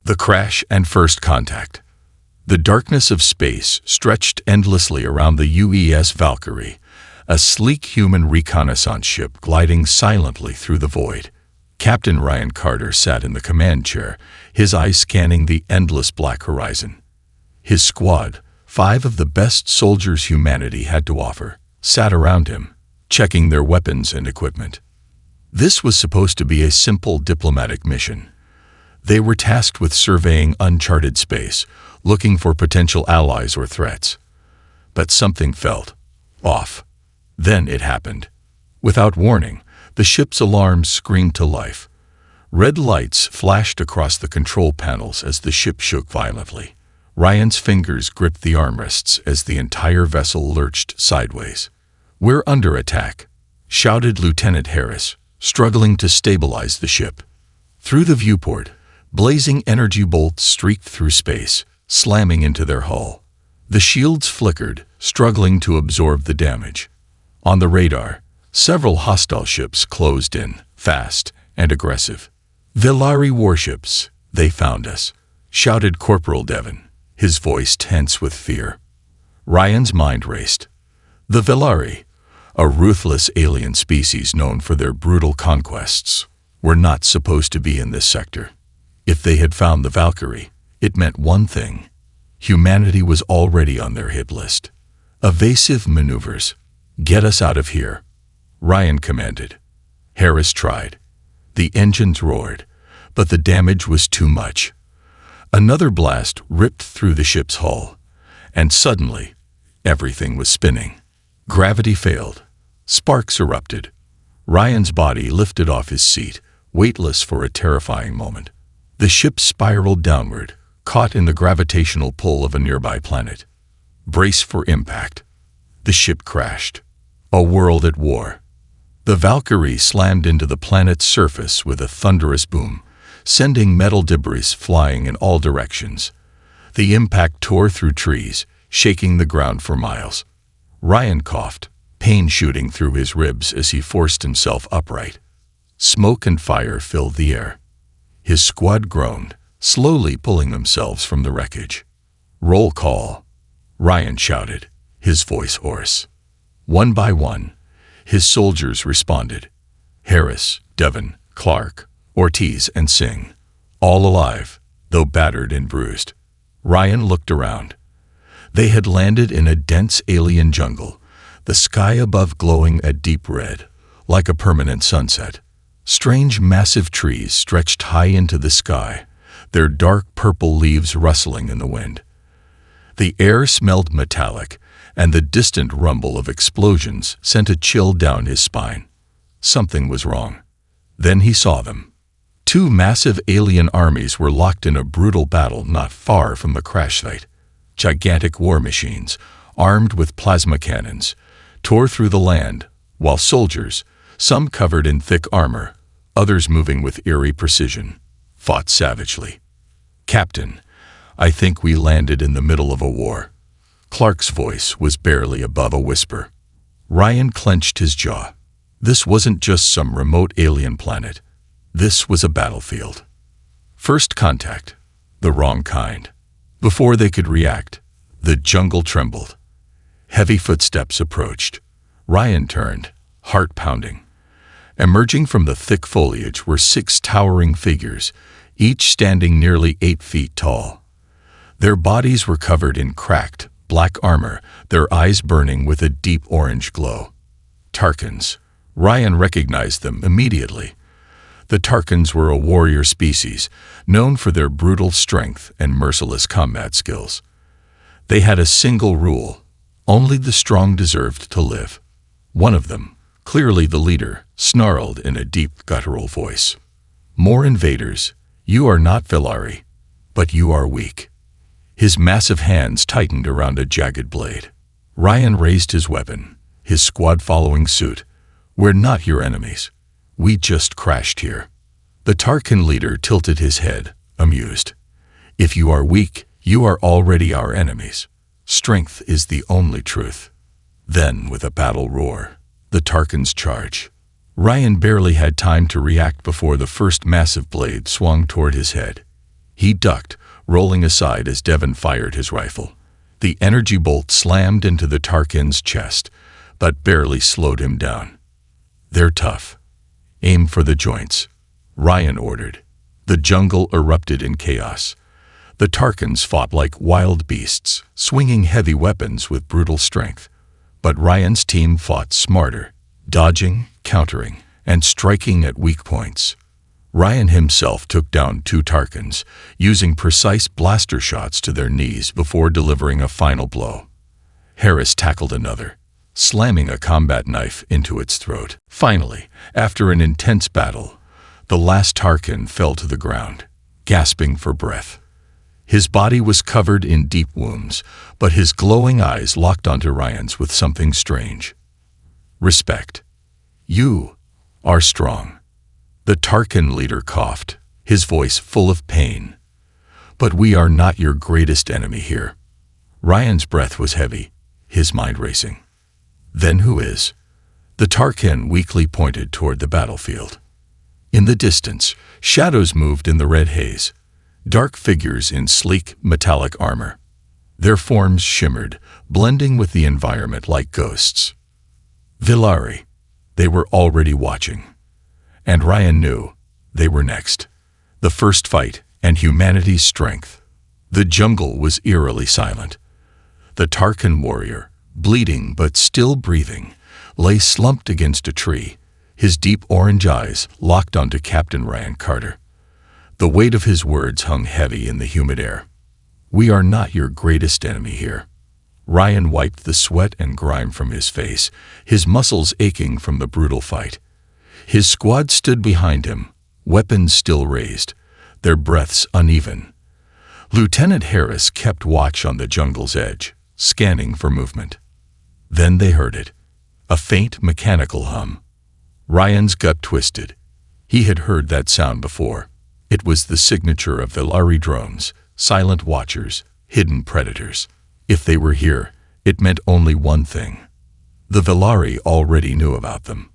The crash and first contact. The darkness of space stretched endlessly around the UES Valkyrie, a sleek human reconnaissance ship gliding silently through the void. Captain Ryan Carter sat in the command chair, his eyes scanning the endless black horizon. His squad, 5 of the best soldiers humanity had to offer, sat around him, checking their weapons and equipment. This was supposed to be a simple diplomatic mission. They were tasked with surveying uncharted space, looking for potential allies or threats. But something felt off. Then it happened. Without warning, the ship's alarms screamed to life. Red lights flashed across the control panels as the ship shook violently. Ryan's fingers gripped the armrests as the entire vessel lurched sideways. "We're under attack," shouted Lieutenant Harris, struggling to stabilize the ship. Through the viewport, blazing energy bolts streaked through space, slamming into their hull. The shields flickered, struggling to absorb the damage. On the radar, several hostile ships closed in, fast and aggressive. "Velari warships, they found us," shouted Corporal Devon, his voice tense with fear. Ryan's mind raced. The Velari, a ruthless alien species known for their brutal conquests, were not supposed to be in this sector. If they had found the Valkyrie, it meant one thing. Humanity was already on their hit list. "Evasive maneuvers. Get us out of here," Ryan commanded. Harris tried. The engines roared, but the damage was too much. Another blast ripped through the ship's hull, and suddenly, everything was spinning. Gravity failed. Sparks erupted. Ryan's body lifted off his seat, weightless for a terrifying moment. The ship spiraled downward, caught in the gravitational pull of a nearby planet. Brace for impact. The ship crashed. A world at war. The Valkyrie slammed into the planet's surface with a thunderous boom, sending metal debris flying in all directions. The impact tore through trees, shaking the ground for miles. Ryan coughed, pain shooting through his ribs as he forced himself upright. Smoke and fire filled the air. His squad groaned, slowly pulling themselves from the wreckage. "Roll call," Ryan shouted, his voice hoarse. One by one, his soldiers responded. Harris, Devon, Clark, Ortiz, and Singh, all alive, though battered and bruised. Ryan looked around. They had landed in a dense alien jungle, the sky above glowing a deep red, like a permanent sunset. Strange massive trees stretched high into the sky, their dark purple leaves rustling in the wind. The air smelled metallic, and the distant rumble of explosions sent a chill down his spine. Something was wrong. Then he saw them. 2 massive alien armies were locked in a brutal battle not far from the crash site. Gigantic war machines, armed with plasma cannons, tore through the land, while soldiers, some covered in thick armor, others moving with eerie precision, fought savagely. "Captain, I think we landed in the middle of a war." Clark's voice was barely above a whisper. Ryan clenched his jaw. This wasn't just some remote alien planet. This was a battlefield. First contact, the wrong kind. Before they could react, the jungle trembled. Heavy footsteps approached. Ryan turned, heart pounding. Emerging from the thick foliage were 6 towering figures, each standing nearly 8 feet tall. Their bodies were covered in cracked, black armor, their eyes burning with a deep orange glow. Tarkans. Ryan recognized them immediately. The Tarkans were a warrior species, known for their brutal strength and merciless combat skills. They had a single rule: only the strong deserved to live. One of them, clearly the leader, snarled in a deep guttural voice. "More invaders. You are not Velari, but you are weak." His massive hands tightened around a jagged blade. Ryan raised his weapon, his squad following suit. "We're not your enemies. We just crashed here." The Tarkan leader tilted his head, amused. "If you are weak, you are already our enemies. Strength is the only truth." Then, with a battle roar, the Tarkans charge. Ryan barely had time to react before the first massive blade swung toward his head. He ducked, rolling aside as Devon fired his rifle. The energy bolt slammed into the Tarkin's chest, but barely slowed him down. "They're tough. Aim for the joints," Ryan ordered. The jungle erupted in chaos. The Tarkins fought like wild beasts, swinging heavy weapons with brutal strength. But Ryan's team fought smarter, dodging, countering, and striking at weak points. Ryan himself took down 2 Tarkins, using precise blaster shots to their knees before delivering a final blow. Harris tackled another, slamming a combat knife into its throat. Finally, after an intense battle, the last Tarkin fell to the ground, gasping for breath. His body was covered in deep wounds, but his glowing eyes locked onto Ryan's with something strange. "Respect. You are strong." The Tarkin leader coughed, his voice full of pain. "But we are not your greatest enemy here." Ryan's breath was heavy, his mind racing. "Then who is?" The Tarkin weakly pointed toward the battlefield. In the distance, shadows moved in the red haze, dark figures in sleek, metallic armor. Their forms shimmered, blending with the environment like ghosts. Villari. They were already watching. And Ryan knew they were next. The first fight and humanity's strength. The jungle was eerily silent. The Tarkin warrior, bleeding but still breathing, lay slumped against a tree, his deep orange eyes locked onto Captain Ryan Carter. The weight of his words hung heavy in the humid air. "We are not your greatest enemy here." Ryan wiped the sweat and grime from his face, his muscles aching from the brutal fight. His squad stood behind him, weapons still raised, their breaths uneven. Lieutenant Harris kept watch on the jungle's edge, scanning for movement. Then they heard it, a faint mechanical hum. Ryan's gut twisted. He had heard that sound before. It was the signature of Villari drones, silent watchers, hidden predators. If they were here, it meant only one thing. The Villari already knew about them.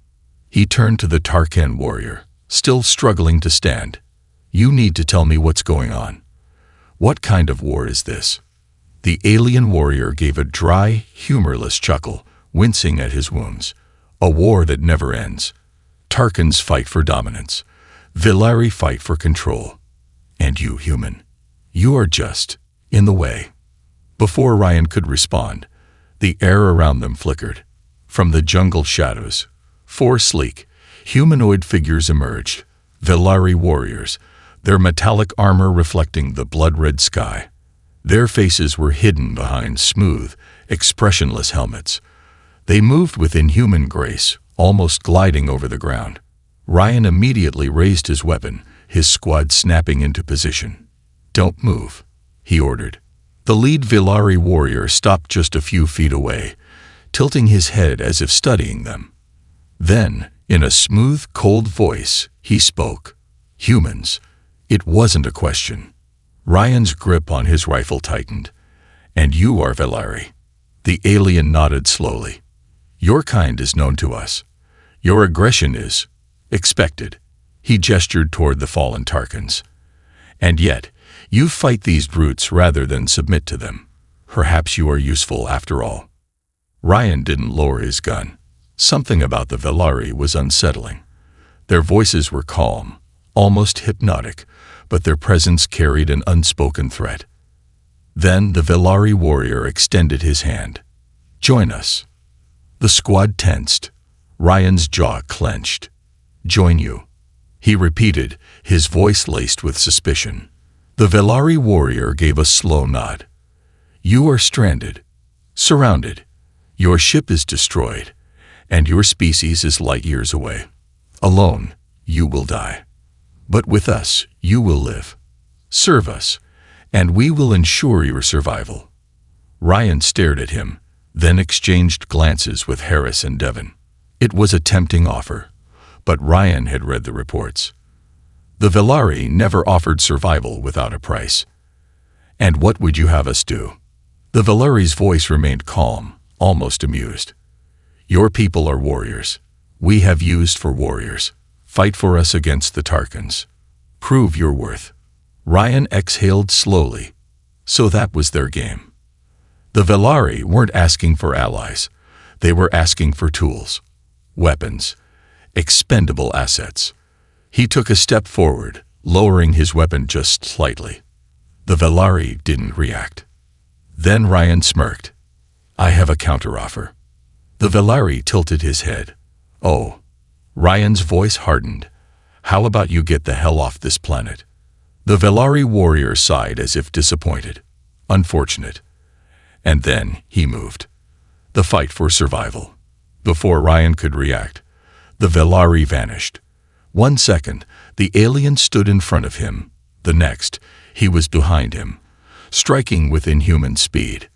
He turned to the Tarkin warrior, still struggling to stand. "You need to tell me what's going on. What kind of war is this?" The alien warrior gave a dry, humorless chuckle, wincing at his wounds. "A war that never ends. Tarkins fight for dominance. Villari fight for control. And you, human, you are just in the way." Before Ryan could respond, the air around them flickered. From the jungle shadows, 4 sleek, humanoid figures emerged, Villari warriors, their metallic armor reflecting the blood-red sky. Their faces were hidden behind smooth, expressionless helmets. They moved with inhuman grace, almost gliding over the ground. Ryan immediately raised his weapon, his squad snapping into position. "Don't move," he ordered. The lead Villari warrior stopped just a few feet away, tilting his head as if studying them. Then, in a smooth, cold voice, he spoke. "Humans." It wasn't a question. Ryan's grip on his rifle tightened. "And you are Villari." The alien nodded slowly. "Your kind is known to us. Your aggression is expected." He gestured toward the fallen Tarkins. "And yet, you fight these brutes rather than submit to them. Perhaps you are useful after all." Ryan didn't lower his gun. Something about the Villari was unsettling. Their voices were calm, almost hypnotic, but their presence carried an unspoken threat. Then the Villari warrior extended his hand. "Join us." The squad tensed. Ryan's jaw clenched. "Join you," he repeated, his voice laced with suspicion. The Villari warrior gave a slow nod. "You are stranded, surrounded. Your ship is destroyed, and your species is light years away. Alone, you will die. But with us, you will live. Serve us, and we will ensure your survival." Ryan stared at him, then exchanged glances with Harris and Devon. It was a tempting offer, but Ryan had read the reports. The Villari never offered survival without a price. "And what would you have us do?" The Villari's voice remained calm, almost amused. "Your people are warriors. We have used for warriors. Fight for us against the Tarkins. Prove your worth." Ryan exhaled slowly. So that was their game. The Velari weren't asking for allies. They were asking for tools, weapons, expendable assets. He took a step forward, lowering his weapon just slightly. The Velari didn't react. Then Ryan smirked. "I have a counteroffer." The Velari tilted his head. "Oh." Ryan's voice hardened. "How about you get the hell off this planet?" The Velari warrior sighed as if disappointed. Unfortunate. And then he moved. The fight for survival. Before Ryan could react, the Velari vanished. 1 second, the alien stood in front of him. The next, he was behind him, striking with inhuman speed.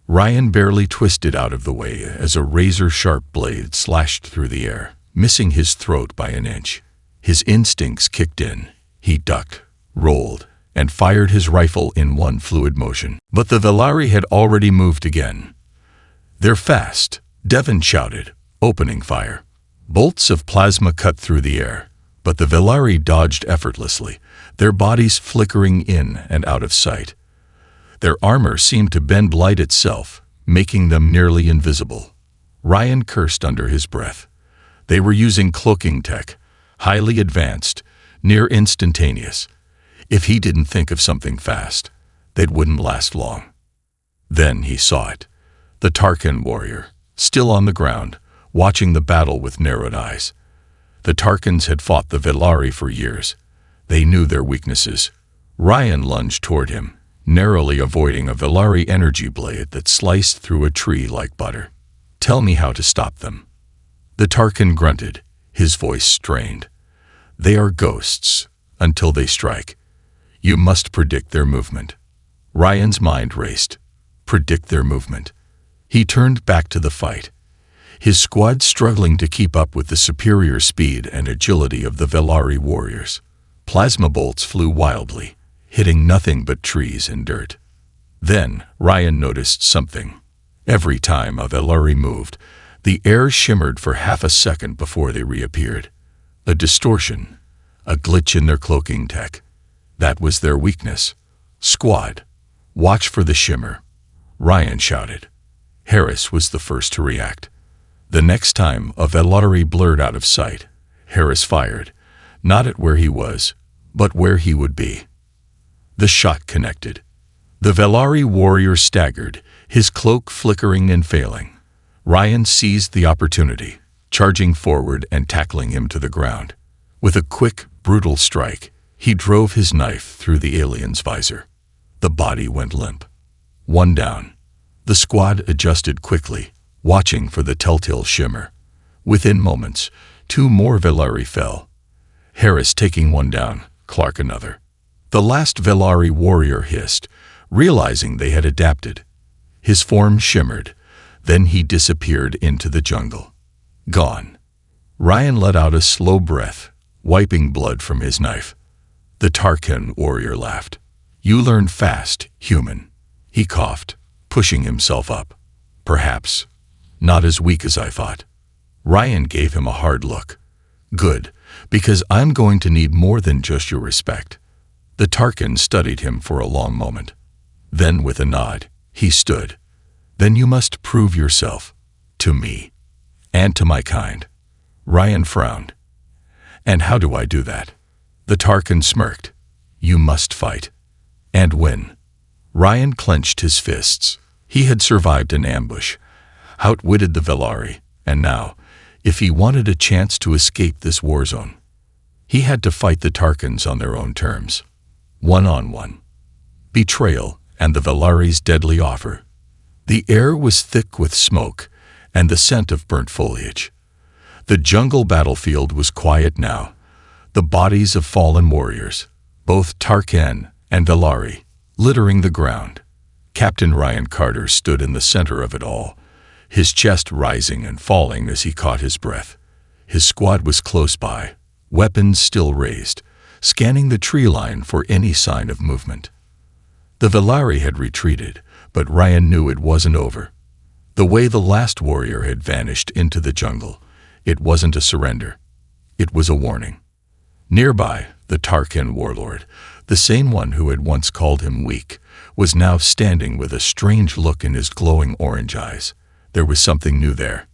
Ryan barely twisted out of the way as a razor-sharp blade slashed through the air, missing his throat by an inch. His instincts kicked in. He ducked, rolled, and fired his rifle in one fluid motion. But the Velari had already moved again. "They're fast," Devon shouted, opening fire. Bolts of plasma cut through the air, but the Velari dodged effortlessly, their bodies flickering in and out of sight. Their armor seemed to bend light itself, making them nearly invisible. Ryan cursed under his breath. They were using cloaking tech, highly advanced, near instantaneous. If he didn't think of something fast, they wouldn't last long. Then he saw it. The Tarkin warrior, still on the ground, watching the battle with narrowed eyes. The Tarkins had fought the Velari for years. They knew their weaknesses. Ryan lunged toward him, narrowly avoiding a Velari energy blade that sliced through a tree like butter. "Tell me how to stop them." The Tarkin grunted, his voice strained. "They are ghosts, until they strike. You must predict their movement." Ryan's mind raced. Predict their movement. He turned back to the fight, his squad struggling to keep up with the superior speed and agility of the Velari warriors. Plasma bolts flew wildly, hitting nothing but trees and dirt. Then Ryan noticed something. Every time a Velari moved, the air shimmered for half a second before they reappeared. A distortion, a glitch in their cloaking tech. That was their weakness. "Squad, watch for the shimmer," Ryan shouted. Harris was the first to react. The next time a Velari blurred out of sight, Harris fired, not at where he was, but where he would be. The shot connected. The Velari warrior staggered, his cloak flickering and failing. Ryan seized the opportunity, charging forward and tackling him to the ground. With a quick, brutal strike, he drove his knife through the alien's visor. The body went limp. One down. The squad adjusted quickly, watching for the telltale shimmer. Within moments, 2 more Velari fell. Harris taking one down, Clark another. The last Velari warrior hissed, realizing they had adapted. His form shimmered, then he disappeared into the jungle. Gone. Ryan let out a slow breath, wiping blood from his knife. The Tarkin warrior laughed. "You learn fast, human." He coughed, pushing himself up. "Perhaps. Not as weak as I thought." Ryan gave him a hard look. "Good, because I'm going to need more than just your respect." The Tarkin studied him for a long moment. Then, with a nod, he stood. "Then you must prove yourself. To me. And to my kind." Ryan frowned. "And how do I do that?" The Tarkin smirked. "You must fight. And win." Ryan clenched his fists. He had survived an ambush, outwitted the Velari, and now, if he wanted a chance to escape this war zone, he had to fight the Tarkins on their own terms. One-on-one. Betrayal and the Velari's deadly offer. The air was thick with smoke and the scent of burnt foliage. The jungle battlefield was quiet now. The bodies of fallen warriors, both Tarkin and Velari, littering the ground. Captain Ryan Carter stood in the center of it all, his chest rising and falling as he caught his breath. His squad was close by, weapons still raised, scanning the tree line for any sign of movement. The Velari had retreated, but Ryan knew it wasn't over. The way the last warrior had vanished into the jungle, it wasn't a surrender. It was a warning. Nearby, the Tarkin warlord, The same one who had once called him weak was now standing with a strange look in his glowing orange eyes. There was something new there.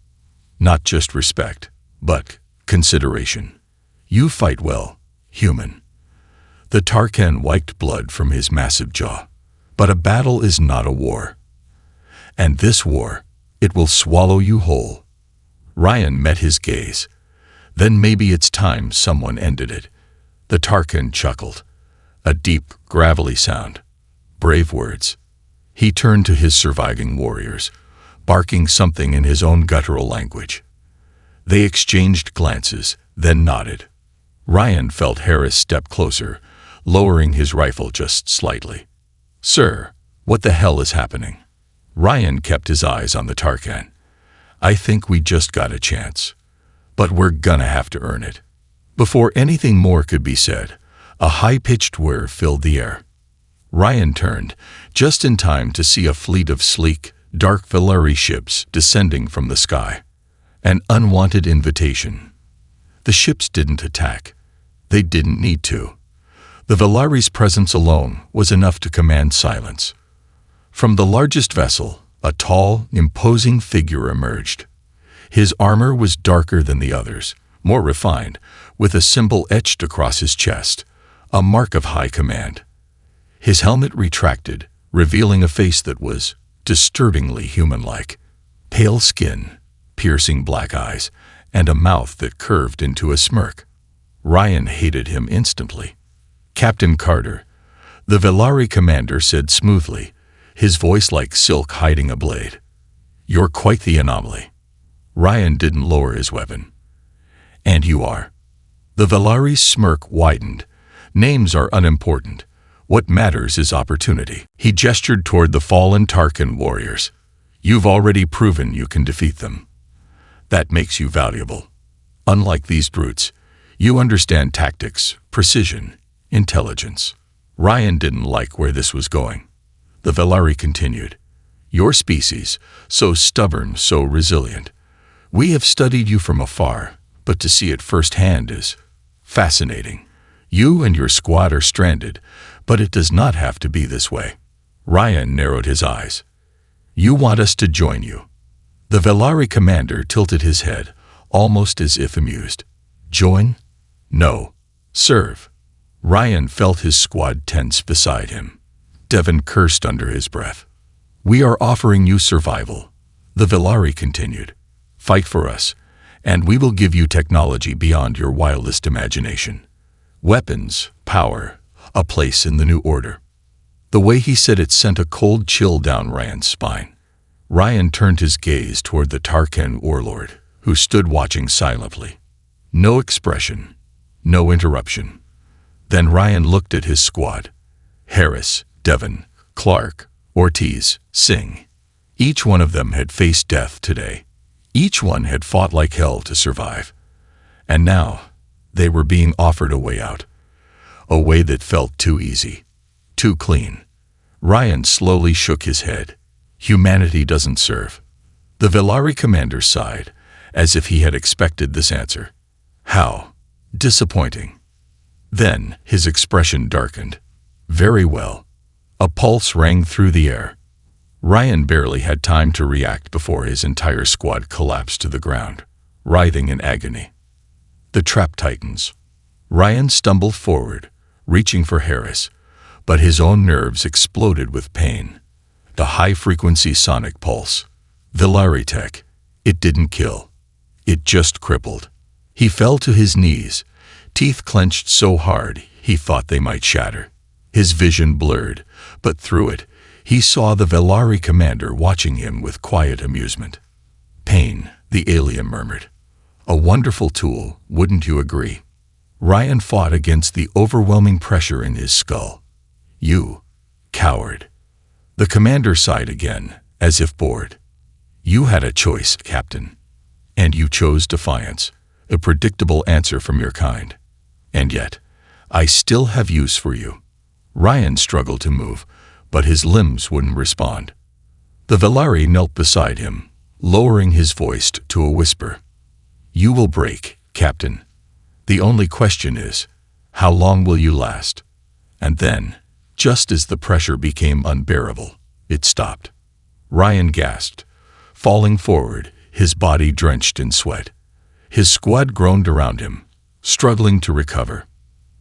Not just respect, but consideration. You fight well, human. The Tarkan wiped blood from his massive jaw. But a battle is not a war. And this war, it will swallow you whole. Ryan met his gaze. Then maybe it's time someone ended it. The Tarkan chuckled. A deep, gravelly sound. Brave words. He turned to his surviving warriors, barking something in his own guttural language. They exchanged glances, then nodded. Ryan felt Harris step closer, lowering his rifle just slightly. "Sir, what the hell is happening?" Ryan kept his eyes on the Tarkan. "I think we just got a chance. But we're gonna have to earn it." Before anything more could be said, a high-pitched whir filled the air. Ryan turned, just in time to see a fleet of sleek, dark Velari ships descending from the sky. An unwanted invitation. The ships didn't attack. They didn't need to. The Velari's presence alone was enough to command silence. From the largest vessel, a tall, imposing figure emerged. His armor was darker than the others, more refined, with a symbol etched across his chest, a mark of high command. His helmet retracted, revealing a face that was disturbingly human-like. Pale skin, piercing black eyes, and a mouth that curved into a smirk. Ryan hated him instantly. "Captain Carter," the Velari commander said smoothly, his voice like silk hiding a blade. "You're quite the anomaly." Ryan didn't lower his weapon. "And you are." The Velari's smirk widened. "Names are unimportant. What matters is opportunity." He gestured toward the fallen Tarkan warriors. "You've already proven you can defeat them. That makes you valuable. Unlike these brutes, you understand tactics, precision, intelligence." Ryan didn't like where this was going. The Velari continued. "Your species, so stubborn, so resilient. We have studied you from afar, but to see it firsthand is fascinating. You and your squad are stranded, but it does not have to be this way." Ryan narrowed his eyes. "You want us to join you?" The Velari commander tilted his head, almost as if amused. "Join? No. Serve." Ryan felt his squad tense beside him. Devon cursed under his breath. "We are offering you survival," the Velari continued. "Fight for us, and we will give you technology beyond your wildest imagination. Weapons, power, a place in the new order." The way he said it sent a cold chill down Ryan's spine. Ryan turned his gaze toward the Tarkan warlord, who stood watching silently. No expression, no interruption. Then Ryan looked at his squad. Harris, Devon, Clark, Ortiz, Singh. Each one of them had faced death today. Each one had fought like hell to survive. And now, they were being offered a way out. A way that felt too easy, too clean. Ryan slowly shook his head. "Humanity doesn't serve." The Velari commander sighed, as if he had expected this answer. How disappointing. Then his expression darkened. "Very well." A pulse rang through the air. Ryan barely had time to react before his entire squad collapsed to the ground, writhing in agony. The trap tightens. Ryan stumbled forward, reaching for Harris, but his own nerves exploded with pain. The high-frequency sonic pulse. Velari tech. It didn't kill. It just crippled. He fell to his knees, teeth clenched so hard he thought they might shatter. His vision blurred, but through it, he saw the Velari commander watching him with quiet amusement. "Pain," the alien murmured. "A wonderful tool, wouldn't you agree?" Ryan fought against the overwhelming pressure in his skull. "You coward." The commander sighed again, as if bored. "You had a choice, Captain. And you chose defiance, a predictable answer from your kind. And yet, I still have use for you." Ryan struggled to move, but his limbs wouldn't respond. The Velari knelt beside him, lowering his voice to a whisper. "You will break, Captain. The only question is, how long will you last?" And then, just as the pressure became unbearable, it stopped. Ryan gasped, falling forward, his body drenched in sweat. His squad groaned around him, struggling to recover.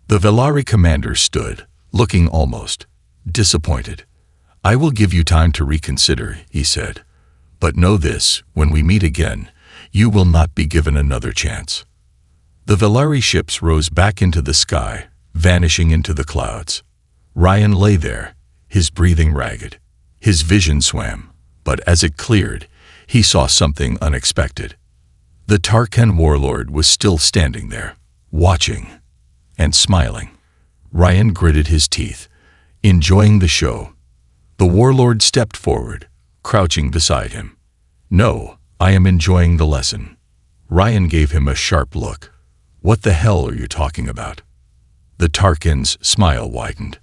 The Velari commander stood, looking almost disappointed. "I will give you time to reconsider," he said. "But know this, when we meet again, you will not be given another chance." The Velari ships rose back into the sky, vanishing into the clouds. Ryan lay there, his breathing ragged. His vision swam, but as it cleared, he saw something unexpected. The Tarkan warlord was still standing there, watching and smiling. Ryan gritted his teeth, enjoying the show. The warlord stepped forward, crouching beside him. "No, I am enjoying the lesson." Ryan gave him a sharp look. "What the hell are you talking about?" The Tarkan's smile widened.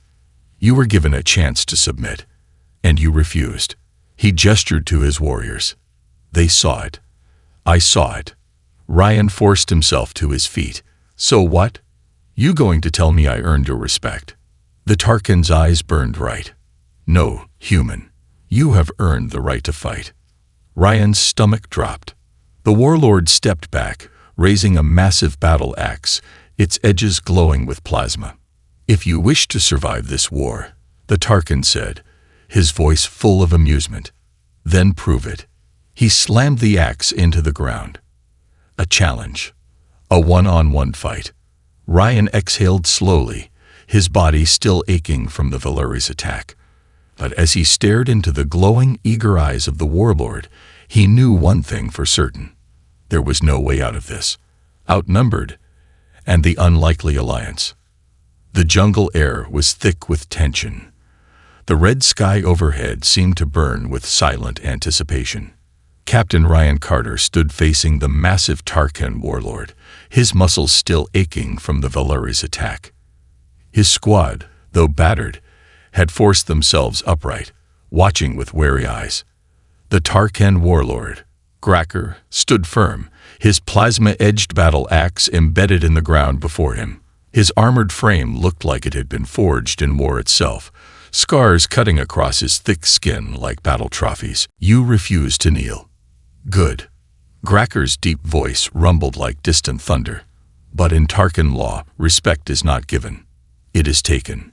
"You were given a chance to submit, and you refused." He gestured to his warriors. "They saw it. I saw it." Ryan forced himself to his feet. "So what? You going to tell me I earned your respect?" The Tarkan's eyes burned bright. "No, human. You have earned the right to fight." Ryan's stomach dropped. The warlord stepped back, raising a massive battle axe, its edges glowing with plasma. "If you wish to survive this war," the Tarkan said, his voice full of amusement, "then prove it." He slammed the axe into the ground. A challenge. A one-on-one fight. Ryan exhaled slowly, his body still aching from the Velari's attack. But as he stared into the glowing, eager eyes of the warlord, he knew one thing for certain. There was no way out of this. Outnumbered, and the unlikely alliance. The jungle air was thick with tension. The red sky overhead seemed to burn with silent anticipation. Captain Ryan Carter stood facing the massive Tarkan warlord, his muscles still aching from the Velari's attack. His squad, though battered, had forced themselves upright, watching with wary eyes. The Tarkan warlord, Gracker, stood firm, his plasma-edged battle axe embedded in the ground before him. His armored frame looked like it had been forged in war itself, scars cutting across his thick skin like battle trophies. "You refuse to kneel." "Good." Gracker's deep voice rumbled like distant thunder. "But in Tarkan law, respect is not given. It is taken."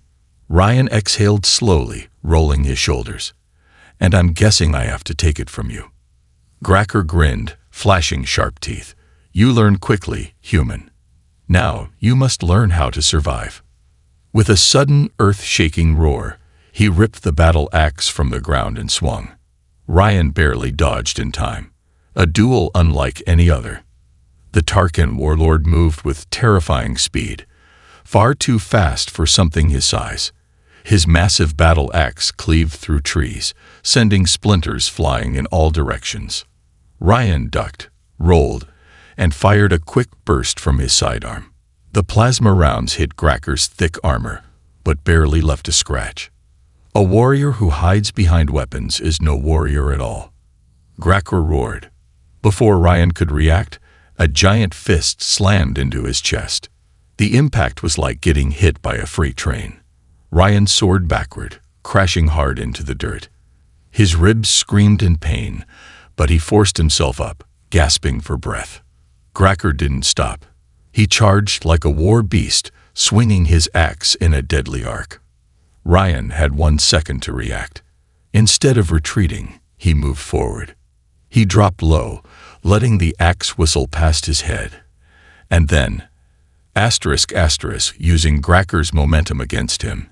Ryan exhaled slowly, rolling his shoulders. "And I'm guessing I have to take it from you." Gracker grinned, flashing sharp teeth. "You learn quickly, human. Now you must learn how to survive." With a sudden, earth-shaking roar, he ripped the battle axe from the ground and swung. Ryan barely dodged in time. A duel unlike any other. The Tarkan warlord moved with terrifying speed, far too fast for something his size. His massive battle axe cleaved through trees, sending splinters flying in all directions. Ryan ducked, rolled, and fired a quick burst from his sidearm. The plasma rounds hit Gracker's thick armor, but barely left a scratch. A warrior who hides behind weapons is no warrior at all. Gracker roared. Before Ryan could react, a giant fist slammed into his chest. The impact was like getting hit by a freight train. Ryan soared backward, crashing hard into the dirt. His ribs screamed in pain, but he forced himself up, gasping for breath. Gracker didn't stop. He charged like a war beast, swinging his axe in a deadly arc. Ryan had 1 second to react. Instead of retreating, he moved forward. He dropped low, letting the axe whistle past his head. And then, using Gracker's momentum against him,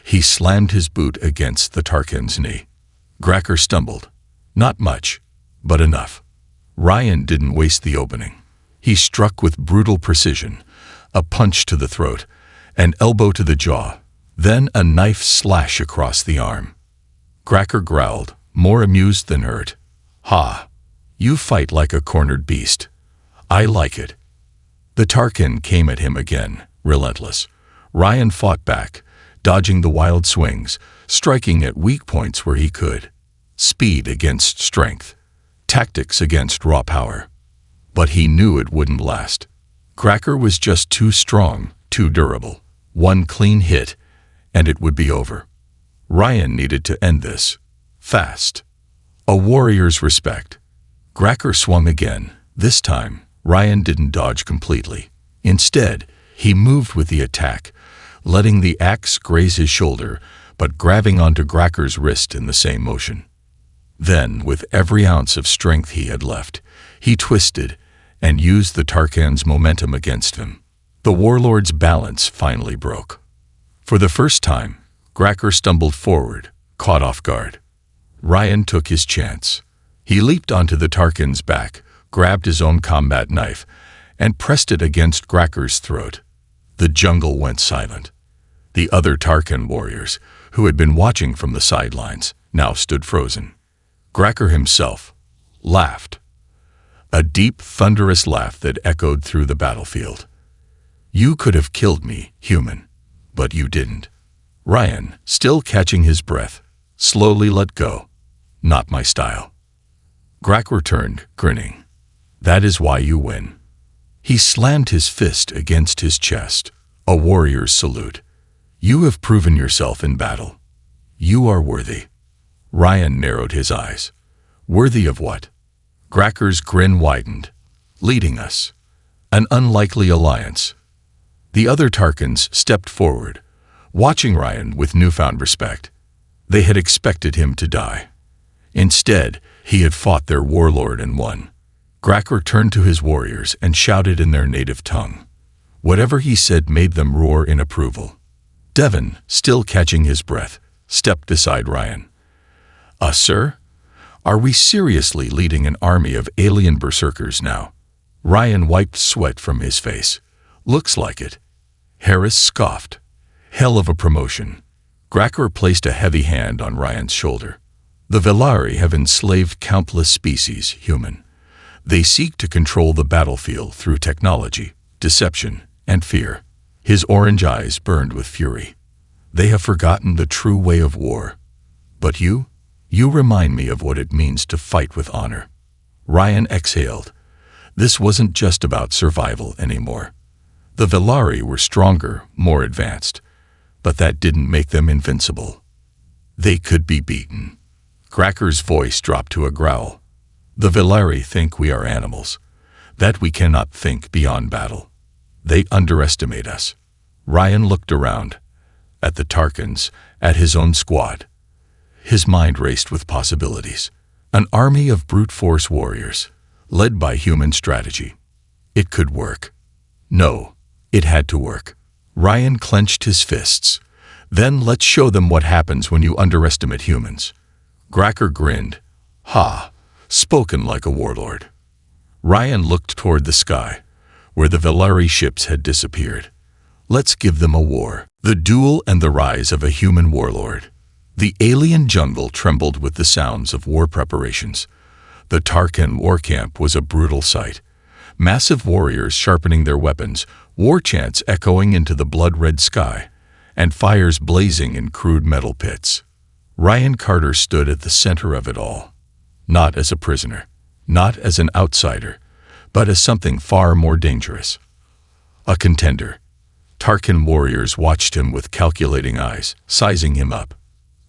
he slammed his boot against the Tarkan's knee. Gracker stumbled. Not much, but enough. Ryan didn't waste the opening. He struck with brutal precision, a punch to the throat, an elbow to the jaw, then a knife slash across the arm. Gracker growled, more amused than hurt. "Ha! You fight like a cornered beast. I like it." The Tarkan came at him again, relentless. Ryan fought back, dodging the wild swings, striking at weak points where he could. Speed against strength, tactics against raw power. But he knew it wouldn't last. Gracker was just too strong, too durable. One clean hit, and it would be over. Ryan needed to end this. Fast. A warrior's respect. Gracker swung again. This time, Ryan didn't dodge completely. Instead, he moved with the attack, letting the axe graze his shoulder, but grabbing onto Gracker's wrist in the same motion. Then, with every ounce of strength he had left, he twisted and used the Tarkan's momentum against him. The warlord's balance finally broke. For the first time, Gracker stumbled forward, caught off guard. Ryan took his chance. He leaped onto the Tarkan's back, grabbed his own combat knife, and pressed it against Gracker's throat. The jungle went silent. The other Tarkan warriors, who had been watching from the sidelines, now stood frozen. Gracker himself laughed. A deep, thunderous laugh that echoed through the battlefield. "You could have killed me, human, but you didn't." Ryan, still catching his breath, slowly let go. "Not my style." Gracker turned, grinning. "That is why you win." He slammed his fist against his chest, a warrior's salute. "You have proven yourself in battle. You are worthy." Ryan narrowed his eyes. "Worthy of what?" Gracker's grin widened. "Leading us. An unlikely alliance." The other Tarkans stepped forward, watching Ryan with newfound respect. They had expected him to die. Instead, he had fought their warlord and won. Gracker turned to his warriors and shouted in their native tongue. Whatever he said made them roar in approval. Devon, still catching his breath, stepped beside Ryan. Sir? Are we seriously leading an army of alien berserkers now?" Ryan wiped sweat from his face. "Looks like it." Harris scoffed. "Hell of a promotion." Gracker placed a heavy hand on Ryan's shoulder. "The Velari have enslaved countless species, human. They seek to control the battlefield through technology, deception, and fear." His orange eyes burned with fury. "They have forgotten the true way of war. But you remind me of what it means to fight with honor." Ryan exhaled. This wasn't just about survival anymore. The Velari were stronger, more advanced, but that didn't make them invincible. They could be beaten. Gracker's voice dropped to a growl. "The Velari think we are animals, that we cannot think beyond battle. They underestimate us." Ryan looked around, at the Tarkans, at his own squad. His mind raced with possibilities. An army of brute force warriors, led by human strategy. It could work. No, it had to work. Ryan clenched his fists. "Then let's show them what happens when you underestimate humans." Gracker grinned. "Ha, spoken like a warlord." Ryan looked toward the sky, where the Velari ships had disappeared. "Let's give them a war." The duel and the rise of a human warlord. The alien jungle trembled with the sounds of war preparations. The Tarkan war camp was a brutal sight. Massive warriors sharpening their weapons, war chants echoing into the blood-red sky, and fires blazing in crude metal pits. Ryan Carter stood at the center of it all. Not as a prisoner, not as an outsider, but as something far more dangerous. A contender. Tarkan warriors watched him with calculating eyes, sizing him up.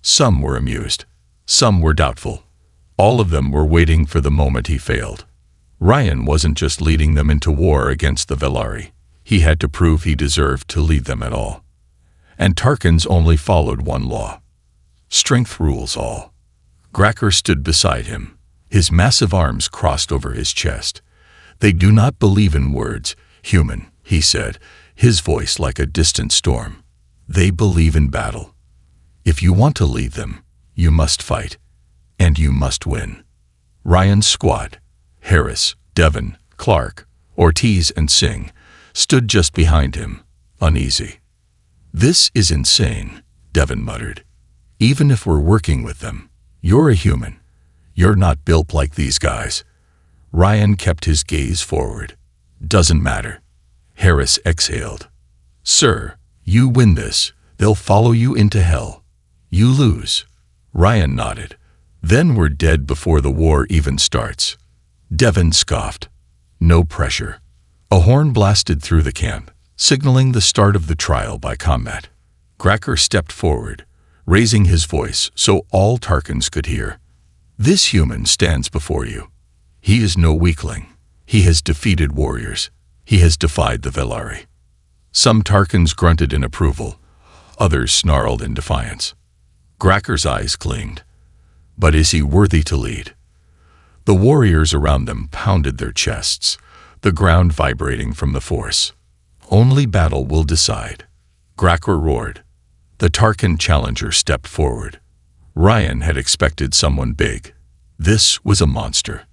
Some were amused. Some were doubtful. All of them were waiting for the moment he failed. Ryan wasn't just leading them into war against the Velari. He had to prove he deserved to lead them at all. And Tarkans only followed one law. Strength rules all. Gracker stood beside him, his massive arms crossed over his chest. "They do not believe in words, human," he said, his voice like a distant storm. "They believe in battle. If you want to lead them, you must fight, and you must win." Ryan's squad, Harris, Devon, Clark, Ortiz, and Singh, stood just behind him, uneasy. "This is insane," Devon muttered. "Even if we're working with them, you're a human. You're not built like these guys." Ryan kept his gaze forward. "Doesn't matter." Harris exhaled. "Sir, you win this, they'll follow you into hell. You lose." Ryan nodded. "Then we're dead before the war even starts." Devon scoffed. "No pressure." A horn blasted through the camp. signaling the start of the trial by combat. Gracker stepped forward, raising his voice so all Tarkans could hear. "This human stands before you. He is no weakling. He has defeated warriors. He has defied the Velari." Some Tarkans grunted in approval. Others snarled in defiance. Gracker's eyes gleamed. But is he worthy to lead? The warriors around them pounded their chests, the ground vibrating from the force. "Only battle will decide." Gracker roared. The Tarkan challenger stepped forward. Ryan had expected someone big. This was a monster.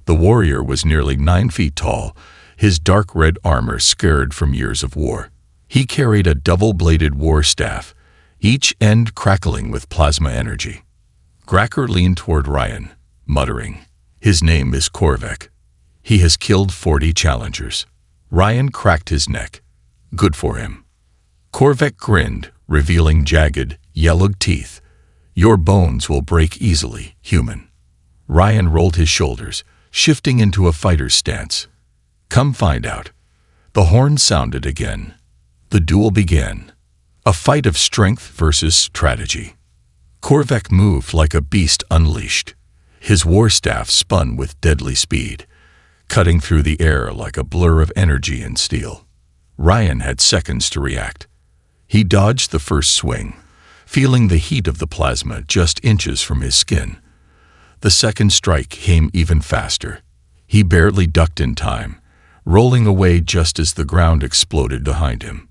The warrior was nearly 9 feet tall, his dark red armor scarred from years of war. He carried a double-bladed war staff, each end crackling with plasma energy. Gracker leaned toward Ryan, muttering, "His name is Korvek. He has killed 40 challengers." Ryan cracked his neck. "Good for him." Korvek grinned, revealing jagged, yellowed teeth. "Your bones will break easily, human." Ryan rolled his shoulders, shifting into a fighter's stance. "Come find out." The horn sounded again. The duel began. A fight of strength versus strategy. Korvek moved like a beast unleashed. His war staff spun with deadly speed, cutting through the air like a blur of energy and steel. Ryan had seconds to react. He dodged the first swing, feeling the heat of the plasma just inches from his skin. The second strike came even faster. He barely ducked in time, rolling away just as the ground exploded behind him.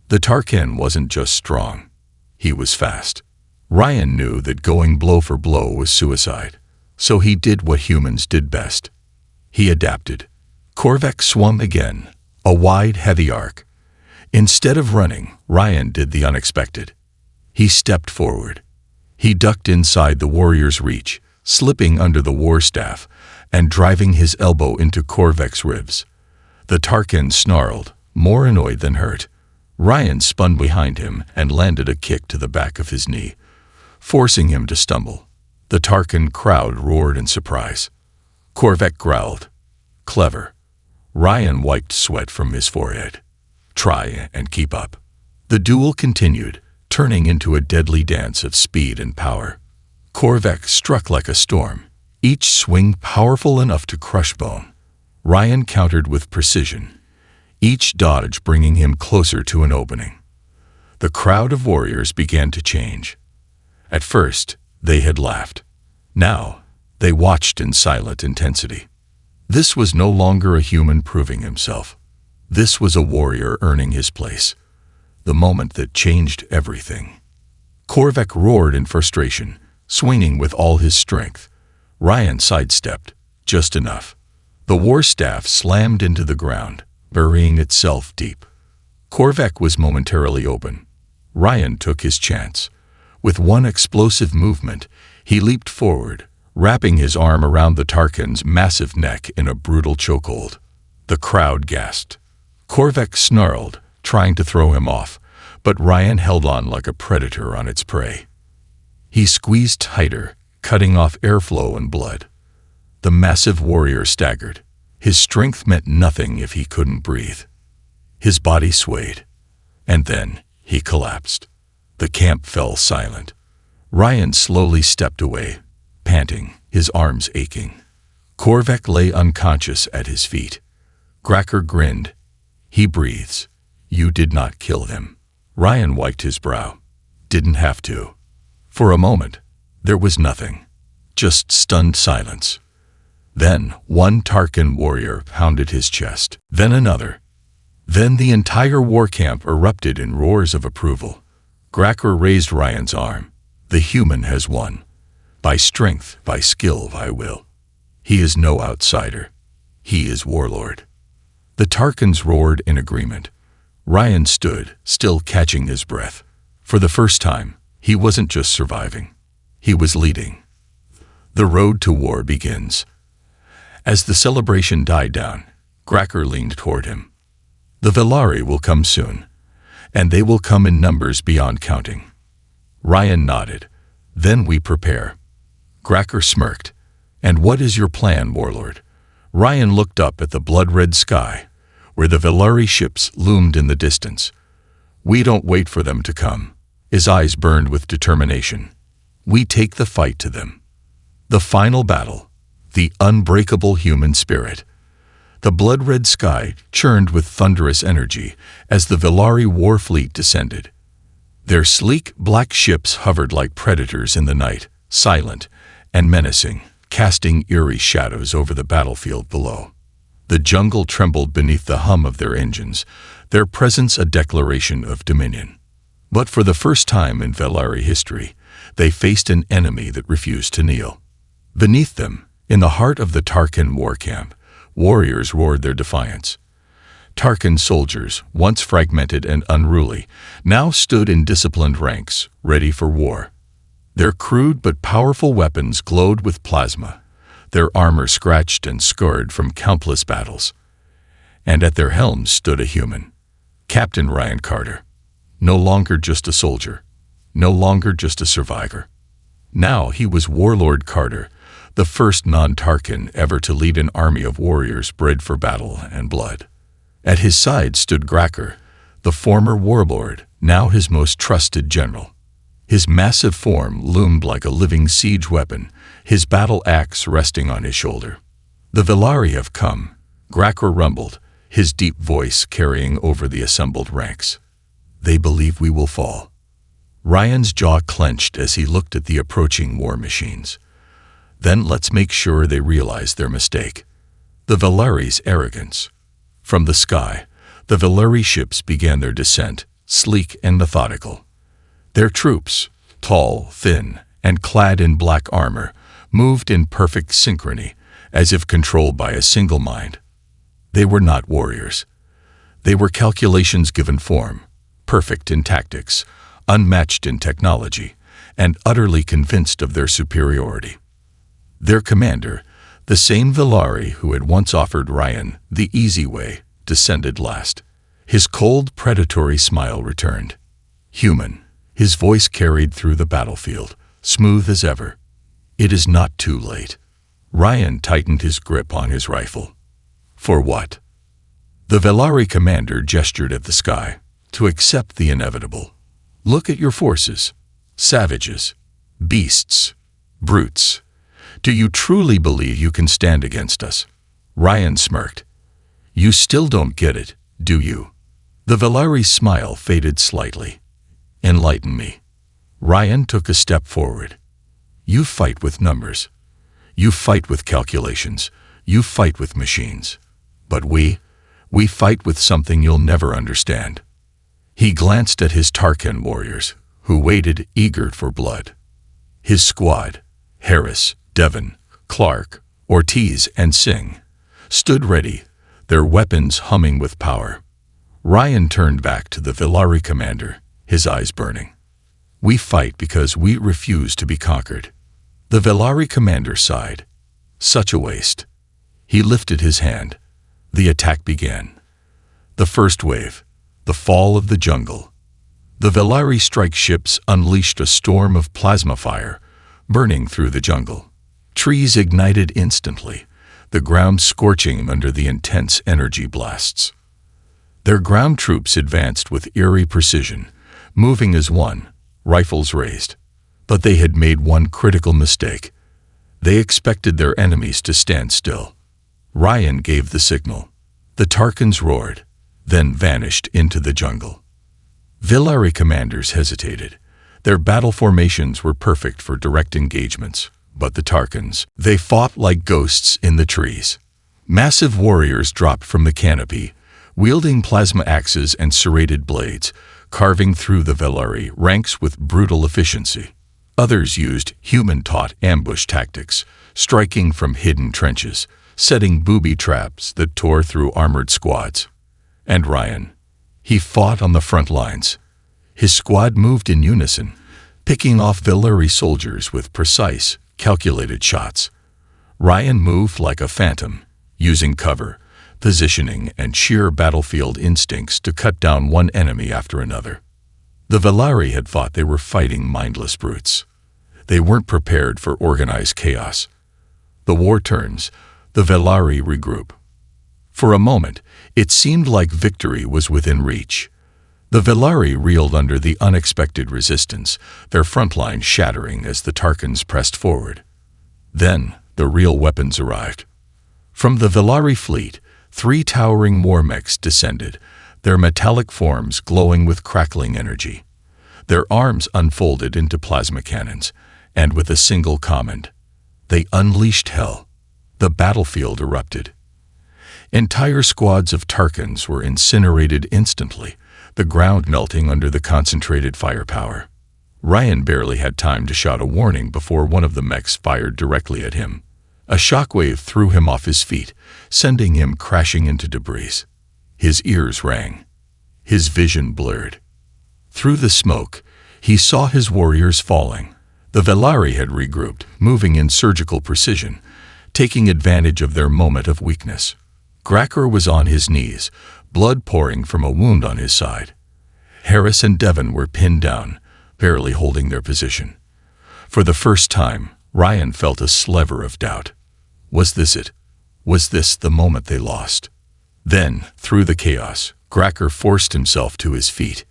The Tarkan wasn't just strong. He was fast. Ryan knew that going blow for blow was suicide, so he did what humans did best. He adapted. Korvek swung again, a wide, heavy arc. Instead of running, Ryan did the unexpected. He stepped forward. He ducked inside the warrior's reach, slipping under the war staff and driving his elbow into Korvek's ribs. The Tarkan snarled, more annoyed than hurt. Ryan spun behind him and landed a kick to the back of his knee, forcing him to stumble. The Tarkan crowd roared in surprise. Korvek growled. "Clever." Ryan wiped sweat from his forehead. "Try and keep up." The duel continued, turning into a deadly dance of speed and power. Korvek struck like a storm, each swing powerful enough to crush bone. Ryan countered with precision, each dodge bringing him closer to an opening. The crowd of warriors began to change. At first, they had laughed. Now, they watched in silent intensity. This was no longer a human proving himself. This was a warrior earning his place. The moment that changed everything. Korvek roared in frustration, swinging with all his strength. Ryan sidestepped, just enough. The war staff slammed into the ground, burying itself deep. Korvek was momentarily open. Ryan took his chance. With one explosive movement, he leaped forward, wrapping his arm around the Tarkan's massive neck in a brutal chokehold. The crowd gasped. Korvek snarled, trying to throw him off, but Ryan held on like a predator on its prey. He squeezed tighter, cutting off airflow and blood. The massive warrior staggered. His strength meant nothing if he couldn't breathe. His body swayed, and then he collapsed. The camp fell silent. Ryan slowly stepped away, panting, his arms aching. Korvek lay unconscious at his feet. Gracker grinned. "He breathes. You did not kill him." Ryan wiped his brow. Didn't have to. For a moment, there was nothing, just stunned silence. Then one Tarkan warrior pounded his chest, then another. Then the entire war camp erupted in roars of approval. Gracker raised Ryan's arm. "The human has won. By strength, by skill, by will. He is no outsider. He is warlord." The Tarkans roared in agreement. Ryan stood, still catching his breath. For the first time, he wasn't just surviving. He was leading. The road to war begins. As the celebration died down, Gracker leaned toward him. "The Velari will come soon, and they will come in numbers beyond counting." Ryan nodded. "Then we prepare." Gracker smirked. "And what is your plan, warlord?" Ryan looked up at the blood-red sky, where the Velari ships loomed in the distance. We don't wait for them to come. His eyes burned with determination. We take the fight to them. The final battle, the unbreakable human spirit. The blood-red sky churned with thunderous energy as the Velari war fleet descended. Their sleek, black ships hovered like predators in the night, silent and menacing, casting eerie shadows over the battlefield below. The jungle trembled beneath the hum of their engines, their presence a declaration of dominion. But for the first time in Velari history, they faced an enemy that refused to kneel. Beneath them, in the heart of the Tarkin war camp, warriors roared their defiance. Tarkin soldiers, once fragmented and unruly, now stood in disciplined ranks, ready for war. Their crude but powerful weapons glowed with plasma, their armor scratched and scarred from countless battles. And at their helms stood a human, Captain Ryan Carter. No longer just a soldier, no longer just a survivor. Now he was Warlord Carter, the first non-Tarkin ever to lead an army of warriors bred for battle and blood. At his side stood Gracker, the former warlord, now his most trusted general. His massive form loomed like a living siege weapon, his battle axe resting on his shoulder. "The Velari have come," Gracker rumbled, his deep voice carrying over the assembled ranks. "They believe we will fall." Ryan's jaw clenched as he looked at the approaching war machines. "Then let's make sure they realize their mistake." The Velari's arrogance. From the sky, the Velari ships began their descent, sleek and methodical. Their troops, tall, thin, and clad in black armor, moved in perfect synchrony, as if controlled by a single mind. They were not warriors. They were calculations given form, perfect in tactics, unmatched in technology, and utterly convinced of their superiority. Their commander, the same Velari who had once offered Ryan the easy way, descended last. His cold, predatory smile returned. Human, his voice carried through the battlefield, smooth as ever. "It is not too late." Ryan tightened his grip on his rifle. "For what?" The Velari commander gestured at the sky, "To accept the inevitable. Look at your forces. Savages. Beasts. Brutes. Do you truly believe you can stand against us?" Ryan smirked. "You still don't get it, do you?" The Velari's smile faded slightly. "Enlighten me." Ryan took a step forward. "You fight with numbers. You fight with calculations. You fight with machines. But we fight with something you'll never understand." He glanced at his Tarkin warriors, who waited eager for blood. His squad, Harris, Devon, Clark, Ortiz, and Singh, stood ready, their weapons humming with power. Ryan turned back to the Velari commander, his eyes burning. "We fight because we refuse to be conquered." The Velari commander sighed. "Such a waste." He lifted his hand. The attack began. The first wave, the fall of the jungle. The Velari strike ships unleashed a storm of plasma fire, burning through the jungle. Trees ignited instantly, the ground scorching under the intense energy blasts. Their ground troops advanced with eerie precision, moving as one, rifles raised. But they had made one critical mistake. They expected their enemies to stand still. Ryan gave the signal. The Tarkins roared, then vanished into the jungle. Velari commanders hesitated. Their battle formations were perfect for direct engagements, but the Tarkins, they fought like ghosts in the trees. Massive warriors dropped from the canopy, wielding plasma axes and serrated blades, carving through the Velari ranks with brutal efficiency. Others used human-taught ambush tactics, striking from hidden trenches, setting booby traps that tore through armored squads. And Ryan, he fought on the front lines. His squad moved in unison, picking off Velari soldiers with precise, calculated shots. Ryan moved like a phantom, using cover, positioning, and sheer battlefield instincts to cut down one enemy after another. The Velari had thought they were fighting mindless brutes. They weren't prepared for organized chaos. The war turns, the Velari regroup. For a moment, it seemed like victory was within reach. The Velari reeled under the unexpected resistance, their front line shattering as the Tarkans pressed forward. Then, the real weapons arrived. From the Velari fleet, 3 towering war mechs descended, their metallic forms glowing with crackling energy. Their arms unfolded into plasma cannons, and with a single command, they unleashed hell. The battlefield erupted. Entire squads of Tarkans were incinerated instantly, the ground melting under the concentrated firepower. Ryan barely had time to shout a warning before one of the mechs fired directly at him. A shockwave threw him off his feet, sending him crashing into debris. His ears rang. His vision blurred. Through the smoke, he saw his warriors falling. The Velari had regrouped, moving in surgical precision, taking advantage of their moment of weakness. Gracker was on his knees, blood pouring from a wound on his side. Harris and Devon were pinned down, barely holding their position. For the first time, Ryan felt a sliver of doubt. Was this it? Was this the moment they lost? Then, through the chaos, Gracker forced himself to his feet.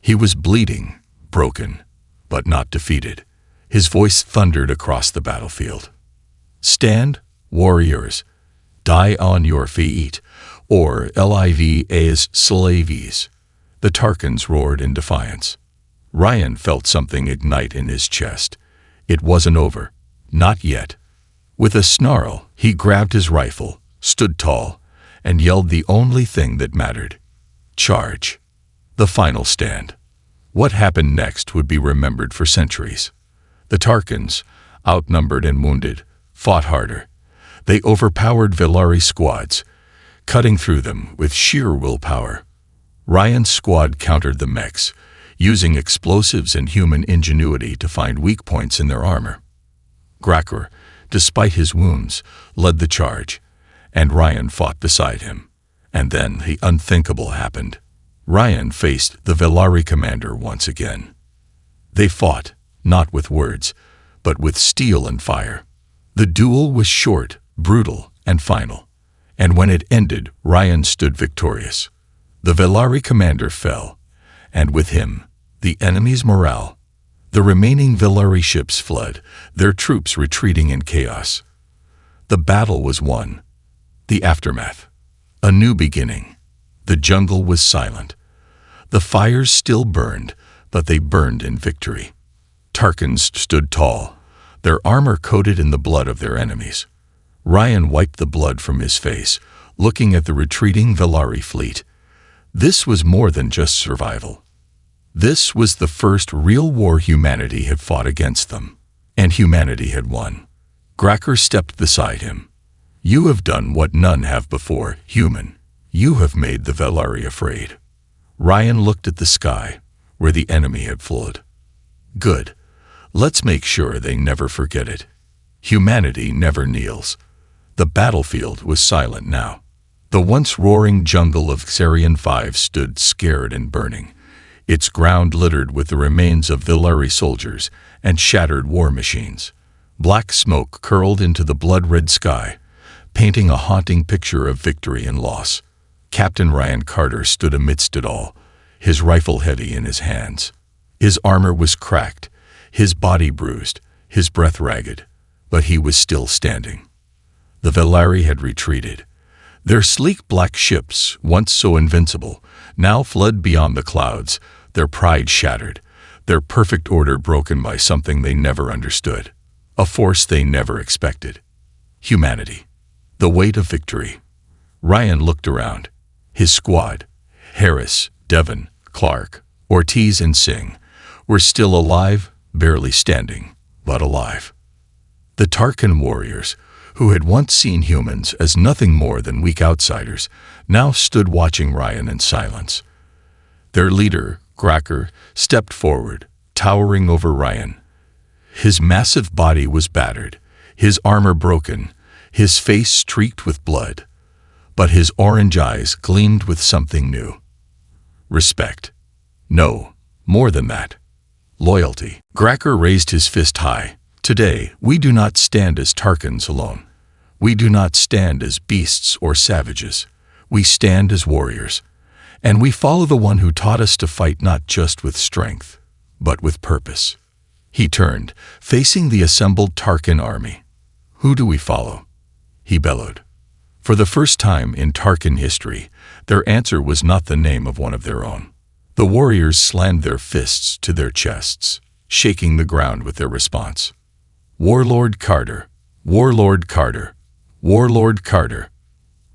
He was bleeding, broken, but not defeated. His voice thundered across the battlefield. Stand, warriors. Die on your feet, or live as slaves. The Tarkans roared in defiance. Ryan felt something ignite in his chest. It wasn't over. Not yet. With a snarl, he grabbed his rifle, stood tall, and yelled the only thing that mattered. Charge. The final stand. What happened next would be remembered for centuries. The Tarkans, outnumbered and wounded, fought harder. They overpowered Velari squads, cutting through them with sheer willpower. Ryan's squad countered the mechs, using explosives and human ingenuity to find weak points in their armor. Gracker, despite his wounds, led the charge, and Ryan fought beside him. And then the unthinkable happened. Ryan faced the Velari commander once again. They fought, not with words, but with steel and fire. The duel was short, brutal, and final. And when it ended, Ryan stood victorious. The Velari commander fell, and with him, the enemy's morale. The remaining Velari ships fled, their troops retreating in chaos. The battle was won. The aftermath. A new beginning. The jungle was silent. The fires still burned, but they burned in victory. Tarkans stood tall, their armor coated in the blood of their enemies. Ryan wiped the blood from his face, looking at the retreating Velari fleet. This was more than just survival. This was the first real war humanity had fought against them, and humanity had won. Gracker stepped beside him. You have done what none have before, human. You have made the Velari afraid. Ryan looked at the sky, where the enemy had fled. Good. Let's make sure they never forget it. Humanity never kneels. The battlefield was silent now. The once roaring jungle of Xarian 5 stood scared and burning, its ground littered with the remains of Velari soldiers and shattered war machines. Black smoke curled into the blood-red sky, painting a haunting picture of victory and loss. Captain Ryan Carter stood amidst it all, his rifle heavy in his hands. His armor was cracked, his body bruised, his breath ragged, but he was still standing. The Velari had retreated. Their sleek black ships, once so invincible, now fled beyond the clouds, their pride shattered, their perfect order broken by something they never understood, a force they never expected. Humanity. The weight of victory. Ryan looked around. His squad, Harris, Devon, Clark, Ortiz, and Singh, were still alive, barely standing, but alive. The Tarkan warriors, who had once seen humans as nothing more than weak outsiders, now stood watching Ryan in silence. Their leader, Gracker, stepped forward, towering over Ryan. His massive body was battered, his armor broken, his face streaked with blood, but his orange eyes gleamed with something new. Respect. No, more than that. Loyalty. Gracker raised his fist high. Today, we do not stand as Tarkans alone. We do not stand as beasts or savages. We stand as warriors, and we follow the one who taught us to fight not just with strength, but with purpose." He turned, facing the assembled Tarkin army. "Who do we follow?" he bellowed. For the first time in Tarkin history, their answer was not the name of one of their own. The warriors slammed their fists to their chests, shaking the ground with their response. "Warlord Carter, Warlord Carter, Warlord Carter."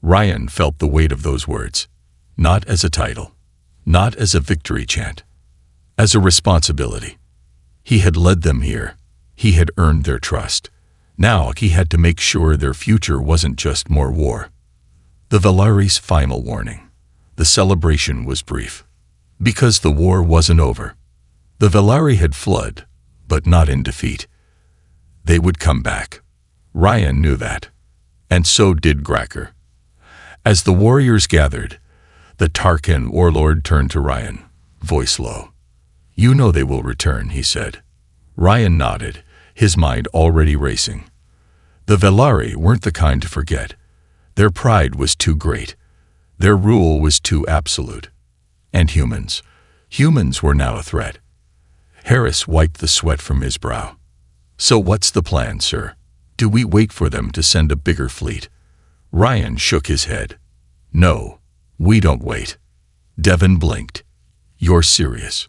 Ryan felt the weight of those words, not as a title, not as a victory chant, as a responsibility. He had led them here. He had earned their trust. Now he had to make sure their future wasn't just more war. The Velari's final warning. The celebration was brief. Because the war wasn't over. The Velari had fled, but not in defeat. They would come back. Ryan knew that. And so did Gracker. As the warriors gathered, the Tarkin warlord turned to Ryan, voice low. "You know they will return," he said. Ryan nodded, his mind already racing. The Velari weren't the kind to forget. Their pride was too great. Their rule was too absolute. And humans were now a threat. Harris wiped the sweat from his brow. "So what's the plan, sir? Do we wait for them to send a bigger fleet?" Ryan shook his head. "No, we don't wait." Devon blinked. "You're serious?"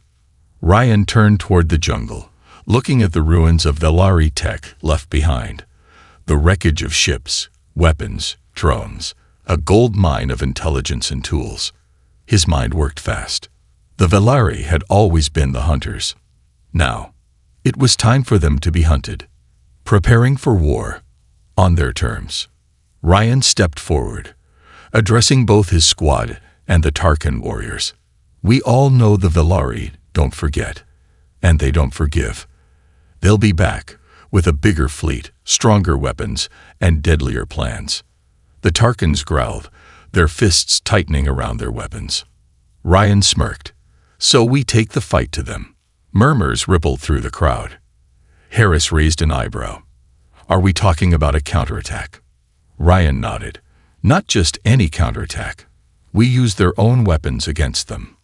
Ryan turned toward the jungle, looking at the ruins of Velari tech left behind. The wreckage of ships, weapons, drones, a gold mine of intelligence and tools. His mind worked fast. The Velari had always been the hunters. Now, it was time for them to be hunted, preparing for war, on their terms. Ryan stepped forward, addressing both his squad and the Tarkin warriors. "We all know the Velari don't forget, and they don't forgive. They'll be back, with a bigger fleet, stronger weapons, and deadlier plans." The Tarkins growled, their fists tightening around their weapons. Ryan smirked. "So we take the fight to them." Murmurs rippled through the crowd. Harris raised an eyebrow. "Are we talking about a counterattack?" Ryan nodded. "Not just any counterattack. We use their own weapons against them."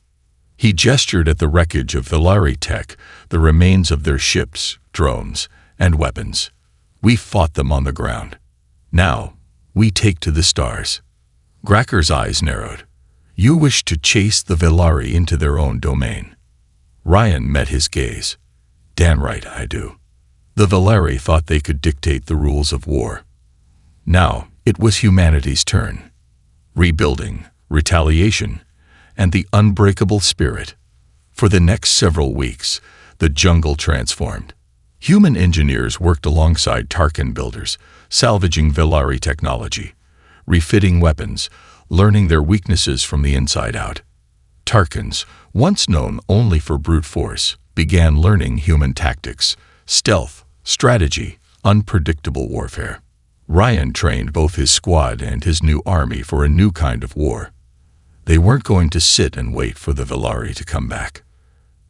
He gestured at the wreckage of Velari tech, the remains of their ships, drones, and weapons. "We fought them on the ground. Now, we take to the stars." Gracker's eyes narrowed. "You wish to chase the Velari into their own domain." Ryan met his gaze. "Damn right I do." The Velari thought they could dictate the rules of war. Now, it was humanity's turn. Rebuilding, retaliation, and the unbreakable spirit. For the next several weeks, the jungle transformed. Human engineers worked alongside Tarkin builders, salvaging Velari technology, refitting weapons, learning their weaknesses from the inside out. Tarkins, once known only for brute force, began learning human tactics, stealth, strategy, unpredictable warfare. Ryan trained both his squad and his new army for a new kind of war. They weren't going to sit and wait for the Velari to come back.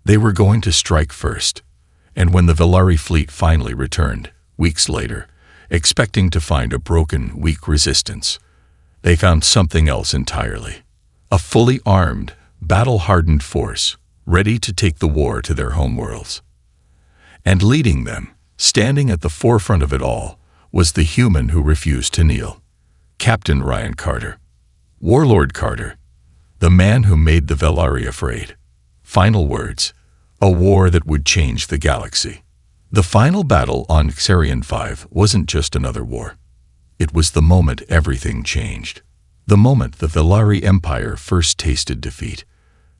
They were going to strike first. And when the Velari fleet finally returned, weeks later, expecting to find a broken, weak resistance, they found something else entirely. A fully armed, battle-hardened force, ready to take the war to their homeworlds. And leading them, standing at the forefront of it all, was the human who refused to kneel. Captain Ryan Carter. Warlord Carter. The man who made the Velari afraid. Final words. A war that would change the galaxy. The final battle on Xerion 5 wasn't just another war. It was the moment everything changed. The moment the Velari Empire first tasted defeat.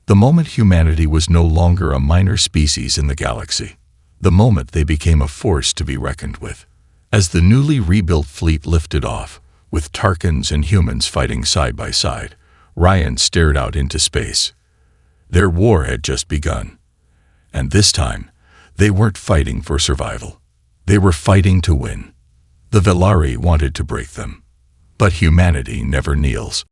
The moment humanity was no longer a minor species in the galaxy. The moment they became a force to be reckoned with. As the newly rebuilt fleet lifted off, with Tarkins and humans fighting side by side, Ryan stared out into space. Their war had just begun. And this time, they weren't fighting for survival. They were fighting to win. The Velari wanted to break them. But humanity never kneels.